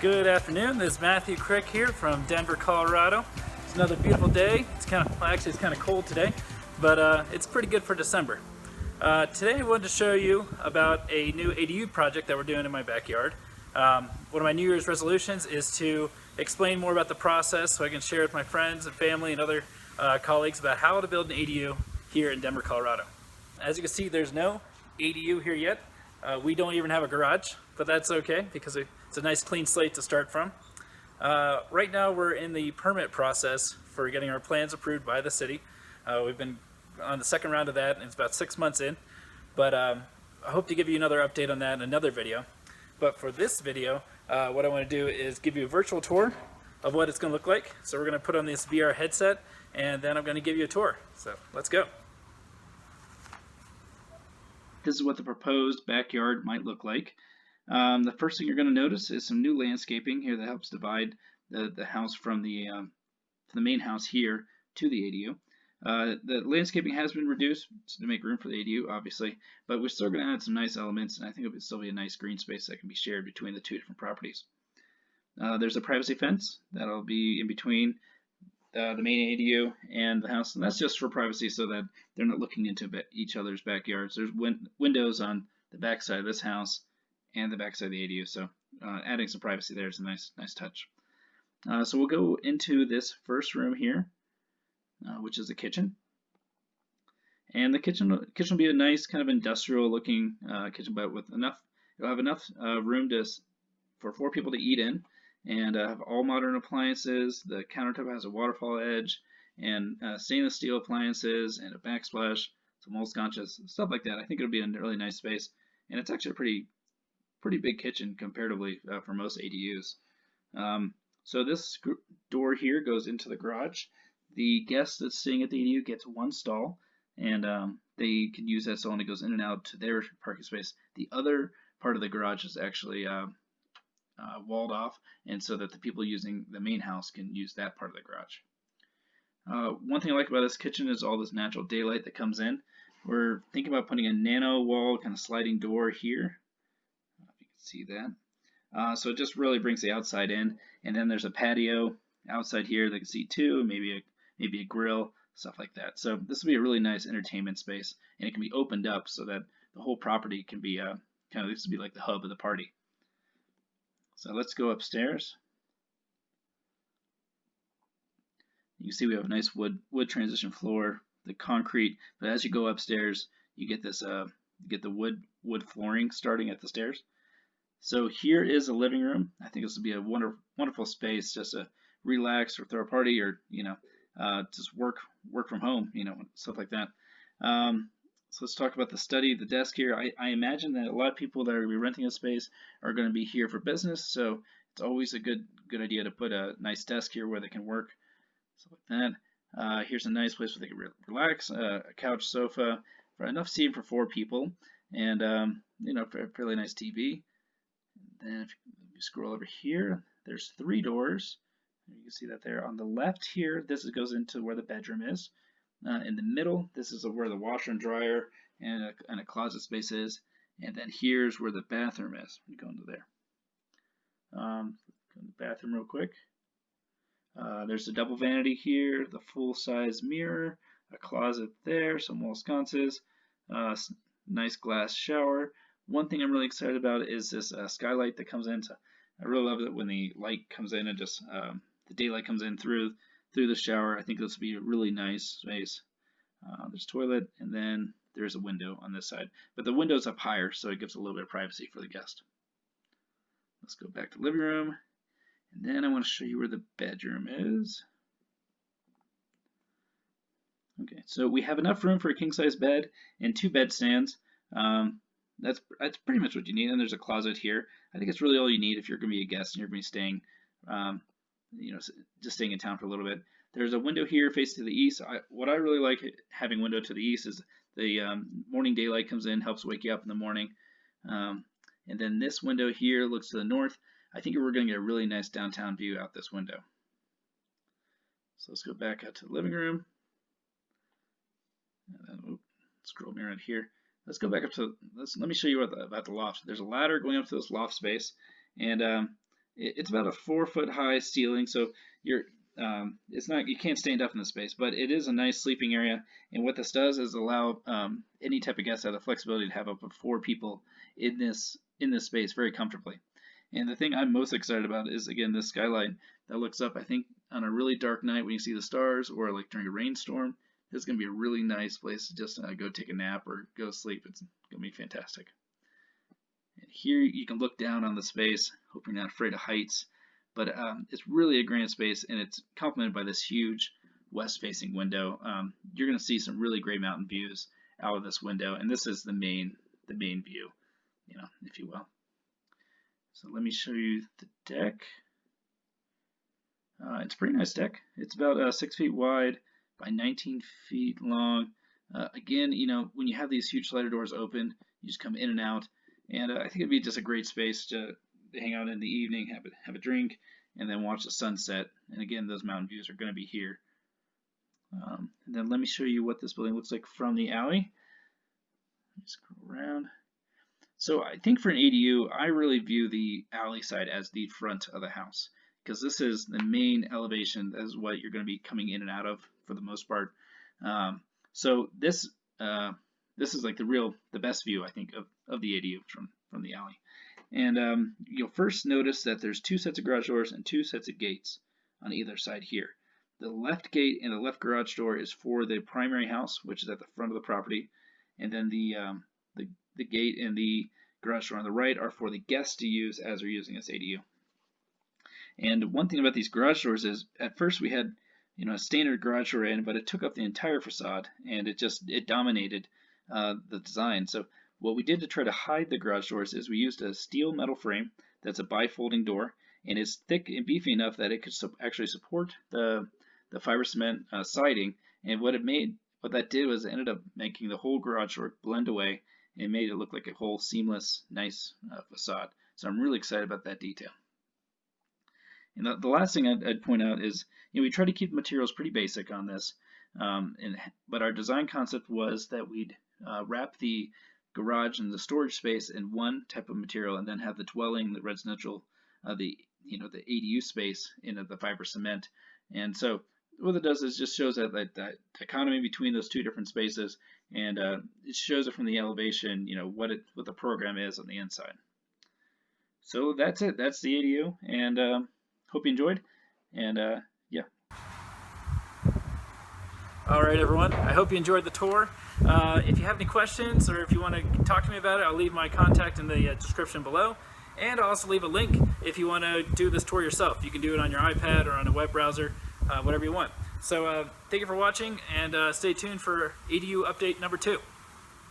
Good afternoon. This is Matthew Crick here from Denver, Colorado. It's another beautiful day. It's kind of cold today, but it's pretty good for December. Today I wanted to show you about a new ADU project that we're doing in my backyard. One of my New Year's resolutions is to explain more about the process so I can share with my friends and family and other colleagues about how to build an ADU here in Denver, Colorado. As you can see, there's no ADU here yet. We don't even have a garage, but that's okay because it's a nice clean slate to start from. Right now we're in the permit process for getting our plans approved by the city. We've been on the second round of that, and it's about 6 months in, but I hope to give you another update on that in another video. But for this video, what I want to do is give you a virtual tour of what it's going to look like. So we're going to put on this VR headset, and then I'm going to give you a tour. So let's go. This is what the proposed backyard might look like. The first thing you're going to notice is some new landscaping here that helps divide the house from the main house here to the ADU. The landscaping has been reduced to make room for the ADU, obviously, but we're still going to add some nice elements, and I think it would still be a nice green space that can be shared between the two different properties. There's a privacy fence that'll be in between the main ADU and the house, and that's just for privacy so that they're not looking into each other's backyards. There's windows on the back side of this house and the back side of the ADU, so adding some privacy there is a nice touch. So we'll go into this first room here, which is the kitchen. And the kitchen will be a nice kind of industrial looking kitchen, but with you'll have enough room for 4 people to eat in, and have all modern appliances. The countertop has a waterfall edge, and stainless steel appliances, and a backsplash, some old sconces, stuff like that. I think it'll be a really nice space, and it's actually a pretty big kitchen comparatively for most ADUs. So this door here goes into the garage. The guest that's staying at the ADU gets 1 stall, and they can use that stall, and it goes in and out to their parking space. The other part of the garage is actually walled off, and so that the people using the main house can use that part of the garage. One thing I like about this kitchen is all this natural daylight that comes in. We're thinking about putting a nano wall kind of sliding door here. I don't know if you can see that. So it just really brings the outside in, and then there's a patio outside here that can see too, maybe a grill, stuff like that. So this will be a really nice entertainment space, and it can be opened up so that the whole property can be this will be like the hub of the party. So let's go upstairs. You can see we have a nice wood transition floor, the concrete, but as you go upstairs, you get this you get the wood flooring starting at the stairs. So here is a living room. I think this will be a wonderful space just to relax or throw a party, or just work from home, stuff like that. So let's talk about the study, the desk here. I imagine that a lot of people that are going to be renting a space are going to be here for business, so it's always a good idea to put a nice desk here where they can work. So like that. Here's a nice place where they can relax, a couch, sofa, for enough seating for 4 people, and fairly nice TV. And then if you scroll over here, there's 3 doors. You can see that there on the left here. This goes into where the bedroom is. In the middle, this is where the washer and dryer and a closet space is. And then here's where the bathroom is. Let me go into there. Go in the bathroom real quick. There's a double vanity here, the full-size mirror, a closet there, some wall sconces, nice glass shower. One thing I'm really excited about is this skylight that comes in. I really love it when the light comes in and just the daylight comes in through the shower. I think this will be a really nice space. There's a toilet, and then there's a window on this side. But the window's up higher, so it gives a little bit of privacy for the guest. Let's go back to the living room, and then I want to show you where the bedroom is. Okay, so we have enough room for a king-size bed and 2 bedstands. That's pretty much what you need, and there's a closet here. I think it's really all you need if you're going to be a guest and you're going to be staying, just staying in town for a little bit. There's a window here facing to the east. What I really like having window to the east is the morning daylight comes in, helps wake you up in the morning. And then this window here looks to the north. I think we're going to get a really nice downtown view out this window. So let's go back out to the living room. And then, scroll me around here. Let's go back up to, let me show you about the loft. There's a ladder going up to this loft space, and it's about a 4 foot high ceiling, so you're it's not, you can't stand up in the space, but it is a nice sleeping area. And what this does is allow any type of guest to have the flexibility to have up to 4 people in this space very comfortably. And the thing I'm most excited about is, again, this skylight that looks up. I think on a really dark night when you see the stars, or like during a rainstorm, this is going to be a really nice place to just go take a nap or go sleep. It's going to be fantastic. And here you can look down on the space. Hope you're not afraid of heights, but it's really a grand space, and it's complemented by this huge west-facing window. You're going to see some really great mountain views out of this window, and this is the main view, if you will. So let me show you the deck. It's a pretty nice deck. It's about 6 feet wide by 19 feet long. Again, when you have these huge slider doors open, you just come in and out. And I think it'd be just a great space to hang out in the evening, have a drink, and then watch the sunset. And again, those mountain views are going to be here. And then let me show you what this building looks like from the alley. Just go around. So I think for an ADU, I really view the alley side as the front of the house, because this is the main elevation. That is what you're going to be coming in and out of for the most part. So this is like the best view, I think, of the ADU from the alley. And you'll first notice that there's 2 sets of garage doors and 2 sets of gates on either side here. The left gate and the left garage door is for the primary house, which is at the front of the property, and then the gate and the garage door on the right are for the guests to use as they're using this ADU. And one thing about these garage doors is, at first we had a standard garage door in, but it took up the entire facade, and it dominated the design. So what we did to try to hide the garage doors is we used a steel metal frame that's a bifolding door, and it's thick and beefy enough that it could actually support the fiber cement siding. And what that did was it ended up making the whole garage door blend away, and made it look like a whole seamless, nice facade. So I'm really excited about that detail. And the last thing I'd point out is, we try to keep the materials pretty basic on this, but our design concept was that we'd wrap the garage and the storage space in one type of material, and then have the dwelling, the residential, the ADU space in the fiber cement. And so what it does is just shows that dichotomy between those 2 different spaces, and it shows it from the elevation, what the program is on the inside. So that's it. That's the ADU, and hope you enjoyed. And yeah. All right, everyone. I hope you enjoyed the tour. If you have any questions, or if you want to talk to me about it, I'll leave my contact in the description below. And I'll also leave a link if you want to do this tour yourself. You can do it on your iPad or on a web browser, whatever you want. So thank you for watching, and stay tuned for ADU update number 2.